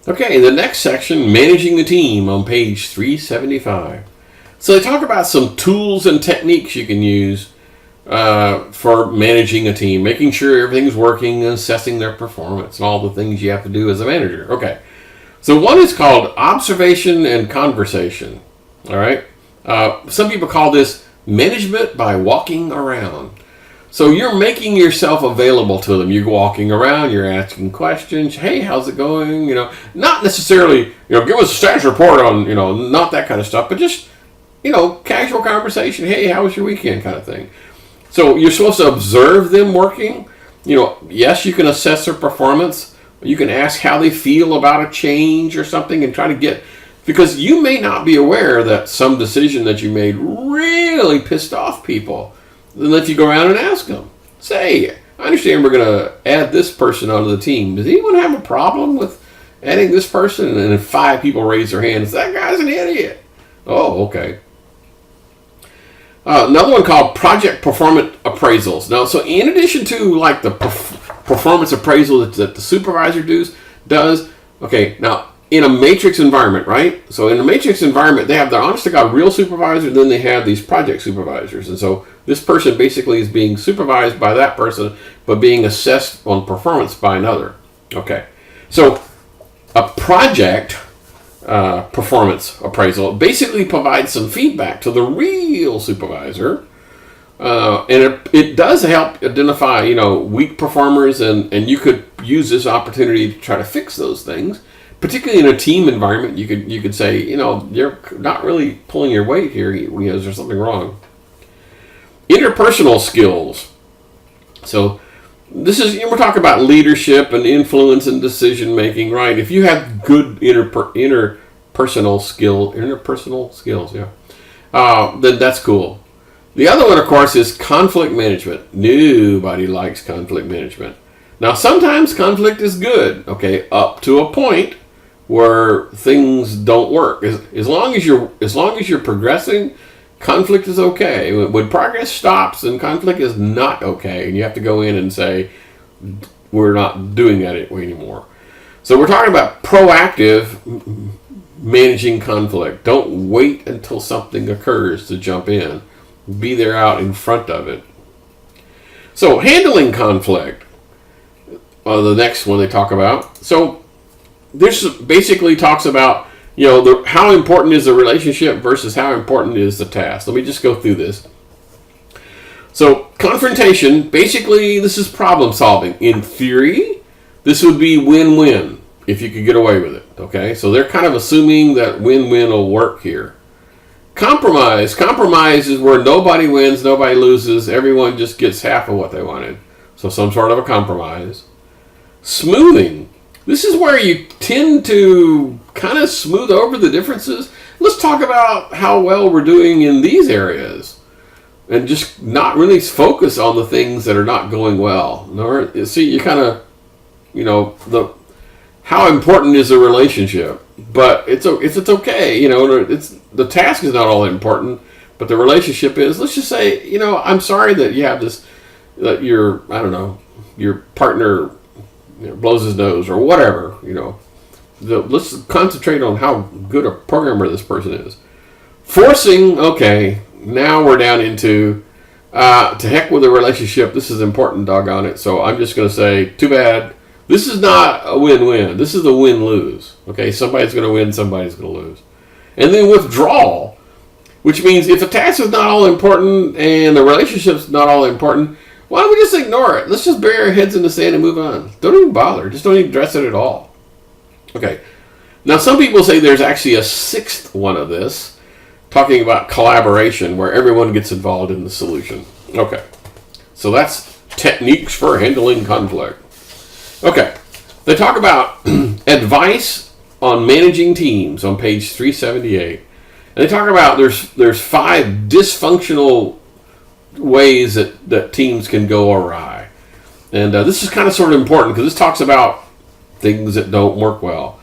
Okay, the next section, managing the team on page 375. So they talk about some tools and techniques you can use for managing a team, making sure everything's working, assessing their performance, and all the things you have to do as a manager. Okay, so one is called observation and conversation. All right, some people call this management by walking around. So you're making yourself available to them. You're walking around, you're asking questions. Hey, how's it going? Not necessarily, give us a status report on, not that kind of stuff, but just, casual conversation. Hey, how was your weekend kind of thing. So you're supposed to observe them working. Yes, you can assess their performance. You can ask how they feel about a change or something and try to get, because you may not be aware that some decision that you made really pissed off people. Then if you go around and ask them, say, I understand we're going to add this person onto the team. Does anyone have a problem with adding this person? And if 5 people raise their hands, that guy's an idiot. Oh, okay. Another one called project performance appraisals. Now, so in addition to like the performance appraisal that the supervisor does, okay, now in a matrix environment, right? So in a matrix environment, they have their honest to God real supervisor, and then they have these project supervisors. And so this person basically is being supervised by that person, but being assessed on performance by another. Okay, so a project performance appraisal basically provides some feedback to the real supervisor, and it does help identify, weak performers, and you could use this opportunity to try to fix those things. Particularly in a team environment, you could say, you're not really pulling your weight here. Is there something wrong? Interpersonal skills. So this is, we're talking about leadership and influence and decision making, right? If you have good interpersonal skills, then that's cool. The other one, of course, is conflict management. Nobody likes conflict management. Now, sometimes conflict is good, okay, up to a point where things don't work. As long as you're progressing, conflict is okay. When progress stops, then conflict is not okay, and you have to go in and say, we're not doing that anymore. So we're talking about proactive managing conflict. Don't wait until something occurs to jump in. Be there out in front of it. So handling conflict, the next one they talk about. So this basically talks about, how important is the relationship versus how important is the task. Let me just go through this. So confrontation, basically this is problem solving. In theory, this would be win-win if you could get away with it. Okay, so they're kind of assuming that win-win will work here. Compromise is where nobody wins, nobody loses, everyone just gets half of what they wanted. So some sort of a compromise. Smoothing. This is where you tend to kind of smooth over the differences. Let's talk about how well we're doing in these areas and just not really focus on the things that are not going well. See, you kind of, how important is a relationship? But it's okay. The task is not all important, but the relationship is. Let's just say, I'm sorry that you have this, that your partner blows his nose or whatever, let's concentrate on how good a programmer this person is. Forcing, okay, now we're down into to heck with the relationship. This is important, doggone it. So I'm just going to say, too bad. This is not a win-win. This is a win-lose. Okay, somebody's going to win, somebody's going to lose. And then withdrawal, which means if the task is not all important and the relationship's not all important, why don't we just ignore it? Let's just bury our heads in the sand and move on. Don't even bother. Just don't even address it at all. Okay. Now, some people say there's actually a sixth one of this, talking about collaboration, where everyone gets involved in the solution. Okay. So that's techniques for handling conflict. Okay. They talk about advice on managing teams on page 378. And they talk about there's 5 dysfunctional ways that teams can go awry. And this is kind of sort of important because this talks about things that don't work well.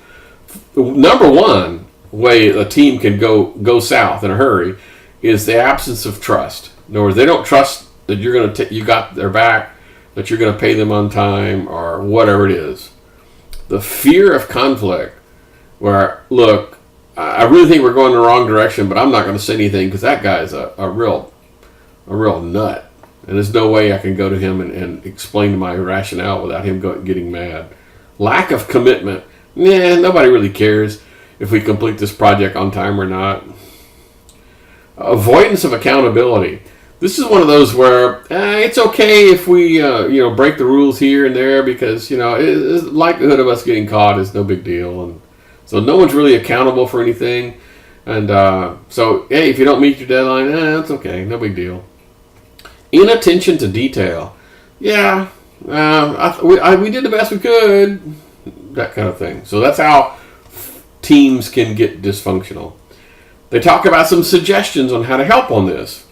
Number one way a team can go south in a hurry is the absence of trust. In other words, they don't trust that you're going to you got their back, that you're going to pay them on time, or whatever it is. The fear of conflict where, look, I really think we're going in the wrong direction, but I'm not going to say anything because that guy's a real nut. And there's no way I can go to him and explain my rationale without him getting mad. Lack of commitment. Nobody really cares if we complete this project on time or not. Avoidance of accountability. This is one of those where it's okay if we break the rules here and there because the likelihood of us getting caught is no big deal, and so no one's really accountable for anything. And so hey, if you don't meet your deadline, that's okay, no big deal. Inattention to detail. Yeah, we did the best we could. That kind of thing. So that's how teams can get dysfunctional. They talk about some suggestions on how to help on this.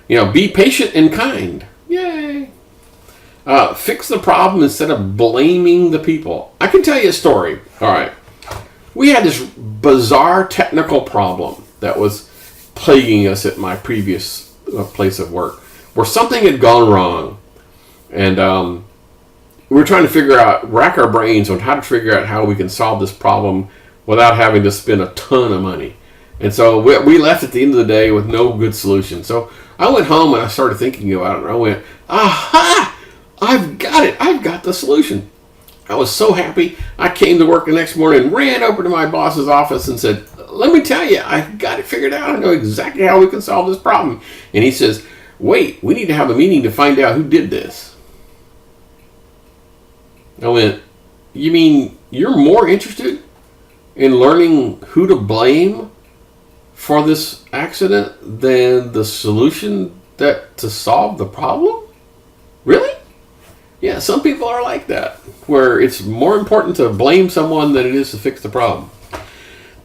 Be patient and kind. Yay. Fix the problem instead of blaming the people. I can tell you a story. All right. We had this bizarre technical problem that was plaguing us at my previous place of work, where something had gone wrong. And we were trying to rack our brains on how to figure out how we can solve this problem without having to spend a ton of money. And so we left at the end of the day with no good solution. So I went home and I started thinking about it. And I went, aha! I've got it. I've got the solution. I was so happy. I came to work the next morning and ran over to my boss's office and said, let me tell you, I've got it figured out. I know exactly how we can solve this problem. And he says, wait, we need to have a meeting to find out who did this. I went, you mean you're more interested in learning who to blame for this accident than the solution to solve the problem? Really? Yeah, some people are like that, where it's more important to blame someone than it is to fix the problem.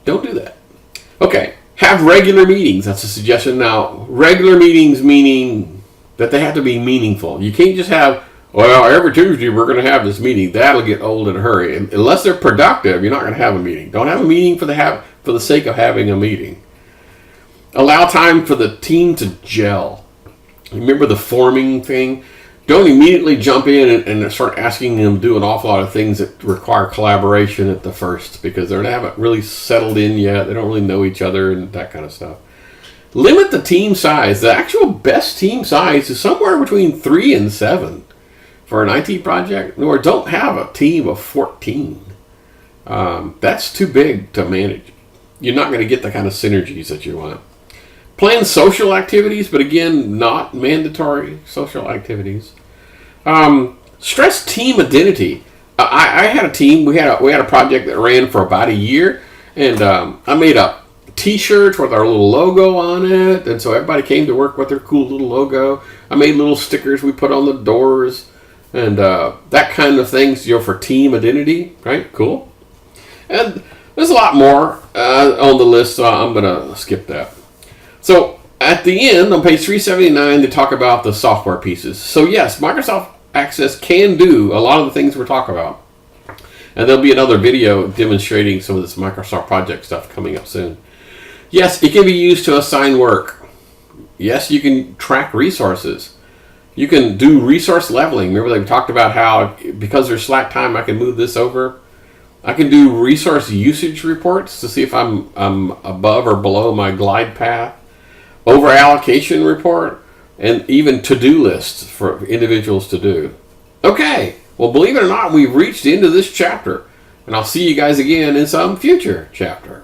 Don't do that. Okay, have regular meetings. That's a suggestion. Now, regular meetings meaning that they have to be meaningful. You can't just have, well, every Tuesday we're going to have this meeting. That'll get old in a hurry. And unless they're productive, you're not going to have a meeting. Don't have a meeting for the sake of having a meeting. Allow time for the team to gel. Remember the forming thing? Don't immediately jump in and start asking them to do an awful lot of things that require collaboration at the first, because they haven't really settled in yet. They don't really know each other and that kind of stuff. Limit the team size. The actual best team size is somewhere between 3 and 7 for an IT project. Or don't have a team of 14. That's too big to manage. You're not going to get the kind of synergies that you want. Plan social activities, but again, not mandatory social activities. Stress team identity. I had a team. We had a project that ran for about a year, and I made up T-shirts with our little logo on it, and so everybody came to work with their cool little logo. I made little stickers we put on the doors, and that kind of things. For team identity, right? Cool. And there's a lot more on the list, so I'm gonna skip that. So at the end, on page 379, they talk about the software pieces. So yes, Microsoft Access can do a lot of the things we're talking about. And there'll be another video demonstrating some of this Microsoft project stuff coming up soon. Yes, it can be used to assign work. Yes, you can track resources. You can do resource leveling. Remember they talked about how because there's slack time, I can move this over. I can do resource usage reports to see if I'm above or below my glide path. Over allocation report, and even to-do lists for individuals to do. Okay, well, believe it or not, we've reached the end of this chapter, and I'll see you guys again in some future chapter.